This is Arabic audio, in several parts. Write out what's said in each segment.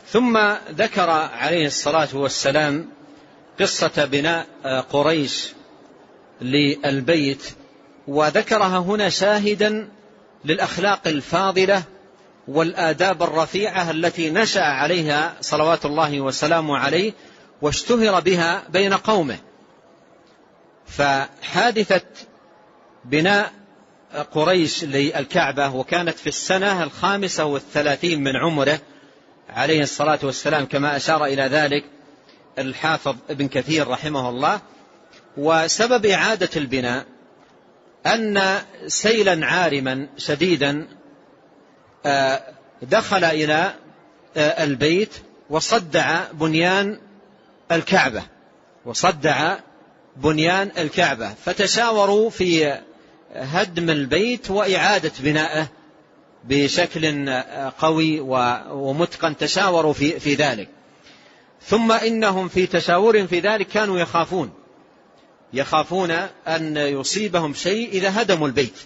ثم ذكر عليه الصلاة والسلام قصة بناء قريش للبيت، وذكرها هنا شاهدا للأخلاق الفاضلة والآداب الرفيعة التي نشأ عليها صلوات الله وسلامه عليه واشتهر بها بين قومه. فحادثة بناء قريش للكعبة وكانت في السنة 35 من عمره عليه الصلاة والسلام كما أشار إلى ذلك الحافظ ابن كثير رحمه الله. وسبب إعادة البناء أن سيلا عارما شديدا دخل إلى البيت وصدع بنيان الكعبة فتشاوروا في هدم البيت وإعادة بنائه بشكل قوي ومتقن، تشاوروا في ذلك. ثم إنهم في تشاور في ذلك كانوا يخافون أن يصيبهم شيء إذا هدموا البيت،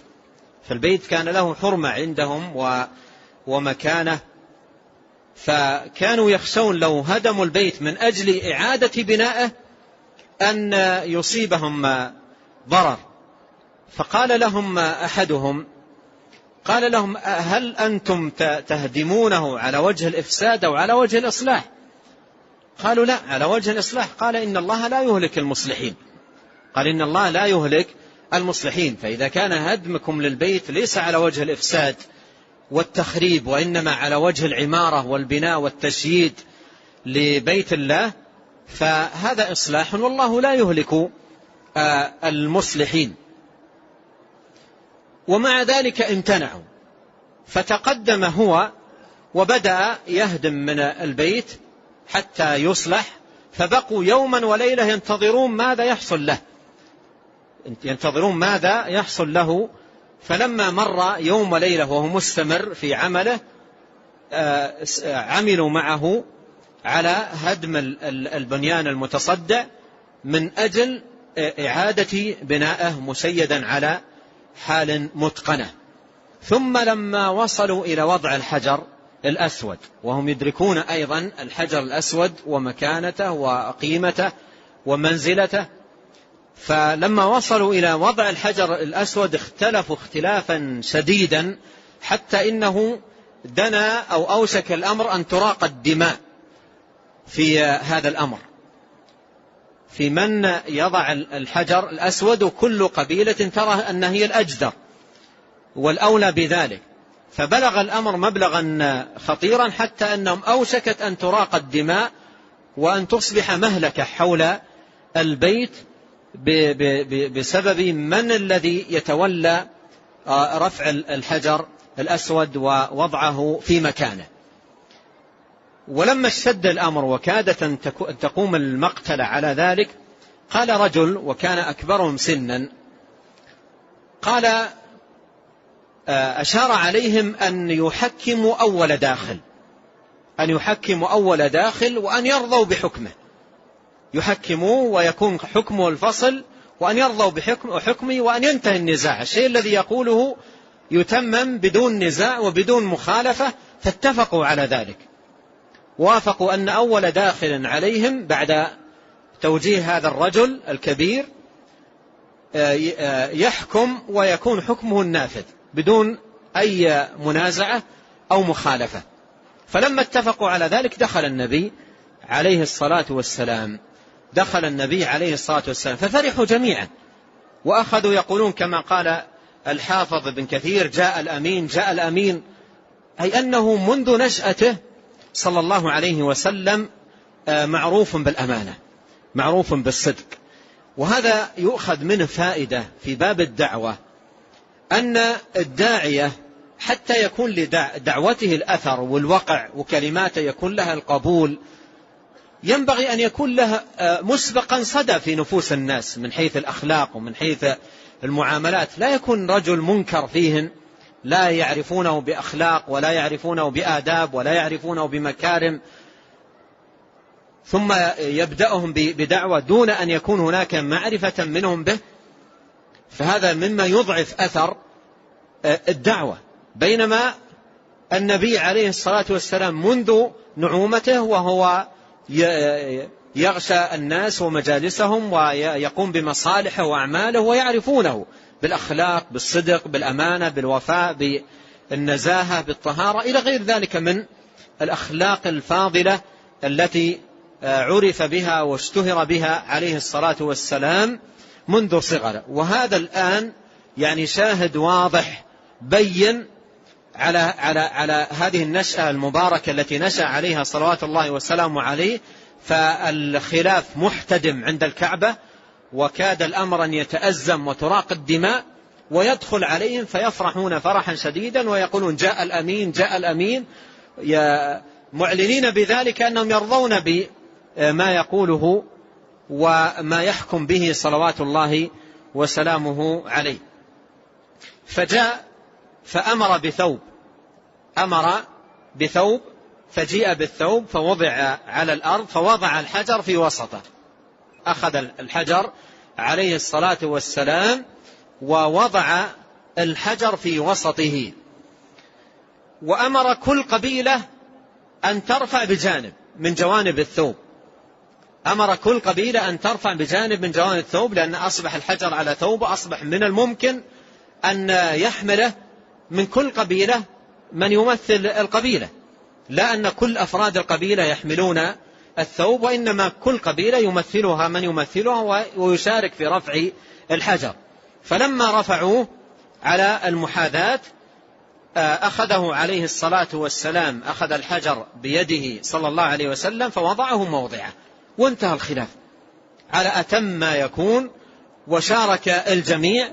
فالبيت كان له حرمة عندهم ومكانه، فكانوا يخشون لو هدموا البيت من أجل إعادة بنائه أن يصيبهم ضرر. فقال لهم أحدهم قال لهم هل أنتم تهدمونه على وجه الإفساد أو على وجه الإصلاح؟ قالوا لا، على وجه الإصلاح. قال إن الله لا يهلك المصلحين. فإذا كان هدمكم للبيت ليس على وجه الإفساد والتخريب وإنما على وجه العمارة والبناء والتشييد لبيت الله فهذا إصلاح، والله لا يهلك المصلحين. ومع ذلك امتنعوا، فتقدم هو وبدأ يهدم من البيت حتى يصلح، فبقوا يوما وليلة ينتظرون ماذا يحصل له. فلما مر يوم وليلة وهو مستمر في عمله عملوا معه على هدم البنيان المتصدع من أجل إعادة بنائه مسيدا على حال متقنة. ثم لما وصلوا إلى وضع الحجر الأسود، وهم يدركون أيضا الحجر الأسود ومكانته وقيمته ومنزلته، فلما وصلوا إلى وضع الحجر الأسود اختلفوا اختلافا شديدا حتى إنه دنا أو أوشك الأمر أن تراق الدماء في هذا الأمر، في من يضع الحجر الأسود، وكل قبيلة ترى أن هي الأجدر والأولى بذلك. فبلغ الأمر مبلغا خطيرا حتى أنهم أوشكت أن تراق الدماء وأن تصبح مهلكة حول البيت بسبب من الذي يتولى رفع الحجر الأسود ووضعه في مكانه. ولما اشتد الأمر وكادت أن تقوم المقتلة على ذلك، قال رجل وكان أكبرهم سنا، قال أشار عليهم أن يحكموا أول داخل وأن يرضوا بحكمه، يحكموا ويكون حكمه الفصل، وأن يرضوا بحكمه وأن ينتهي النزاع، الشيء الذي يقوله يتمم بدون نزاع وبدون مخالفة. فاتفقوا على ذلك، وافقوا أن أول داخل عليهم بعد توجيه هذا الرجل الكبير يحكم ويكون حكمه النافذ بدون أي منازعة أو مخالفة. فلما اتفقوا على ذلك دخل النبي عليه الصلاة والسلام ففرحوا جميعا، وأخذوا يقولون كما قال الحافظ ابن كثير جاء الأمين، أي أنه منذ نشأته صلى الله عليه وسلم معروف بالأمانة، معروف بالصدق. وهذا يؤخذ منه فائدة في باب الدعوة، أن الداعية حتى يكون لدعوته الأثر والوقع وكلماته يكون لها القبول، ينبغي أن يكون لها مسبقا صدى في نفوس الناس من حيث الأخلاق ومن حيث المعاملات. لا يكون رجل منكر فيهن، لا يعرفونه بأخلاق ولا يعرفونه بآداب ولا يعرفونه بمكارم، ثم يبدأهم بدعوة دون أن يكون هناك معرفة منهم به، فهذا مما يضعف أثر الدعوة. بينما النبي عليه الصلاة والسلام منذ نعومته وهو يغشى الناس ومجالسهم ويقوم بمصالحه وأعماله، ويعرفونه بالأخلاق، بالصدق، بالأمانة، بالوفاء، بالنزاهة، بالطهارة، إلى غير ذلك من الأخلاق الفاضلة التي عرف بها واشتهر بها عليه الصلاة والسلام منذ صغره. وهذا الآن يعني شاهد واضح بين على هذه النشأة المباركة التي نشأ عليها صلوات الله وسلامه عليه. فالخلاف محتدم عند الكعبة، وكاد الأمر أن يتأزم وتراق الدماء، ويدخل عليهم فيفرحون فرحا شديدا ويقولون جاء الأمين جاء الأمين، معلنين بذلك أنهم يرضون بما يقوله وما يحكم به صلوات الله وسلامه عليه. فجاء فأمر بثوب فجيء بالثوب فوضع على الأرض، فوضع الحجر في وسطه، أخذ الحجر عليه الصلاة والسلام ووضع الحجر في وسطه، وأمر كل قبيلة أن ترفع بجانب من جوانب الثوب، أمر كل قبيلة أن ترفع بجانب من جوانب الثوب، لأن أصبح الحجر على ثوب، أصبح من الممكن أن يحمله من كل قبيلة من يمثل القبيلة، لا أن كل أفراد القبيلة يحملون الثوب، وإنما كل قبيلة يمثلها من يمثلها ويشارك في رفع الحجر. فلما رفعوه على المحاذاة أخذه عليه الصلاة والسلام، أخذ الحجر بيده صلى الله عليه وسلم فوضعه موضعه، وانتهى الخلاف على أتم ما يكون، وشارك الجميع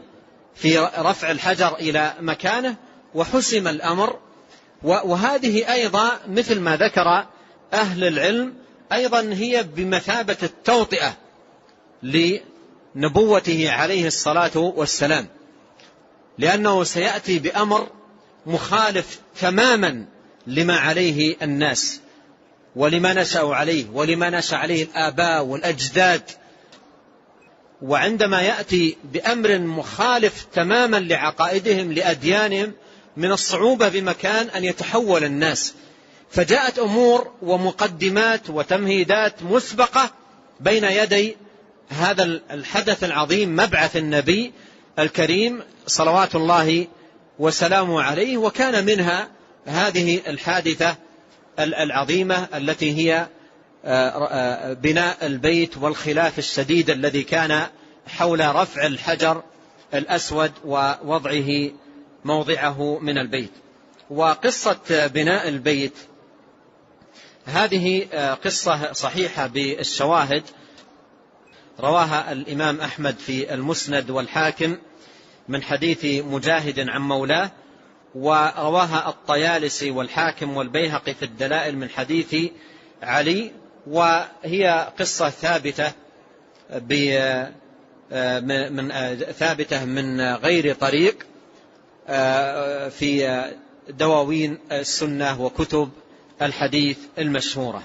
في رفع الحجر إلى مكانه وحسم الأمر. وهذه أيضا مثل ما ذكر أهل العلم أيضا هي بمثابة التوطئة لنبوته عليه الصلاة والسلام، لأنه سيأتي بأمر مخالف تماما لما عليه الناس ولما نشأوا عليه ولما نشأ عليه الآباء والأجداد. وعندما يأتي بأمر مخالف تماما لعقائدهم لأديانهم من الصعوبة بمكان أن يتحول الناس. فجاءت أمور ومقدمات وتمهيدات مسبقة بين يدي هذا الحدث العظيم، مبعث النبي الكريم صلوات الله وسلامه عليه. وكان منها هذه الحادثة العظيمة التي هي بناء البيت والخلاف الشديد الذي كان حول رفع الحجر الأسود ووضعه موضعه من البيت. وقصة بناء البيت هذه قصة صحيحة بالشواهد، رواها الإمام أحمد في المسند والحاكم من حديث مجاهد عن مولاه، ورواها الطيالسي والحاكم والبيهقي في الدلائل من حديث علي. وهي قصة ثابتة ثابتة من غير طريق في دواوين السنة وكتب الحديث المشهورة.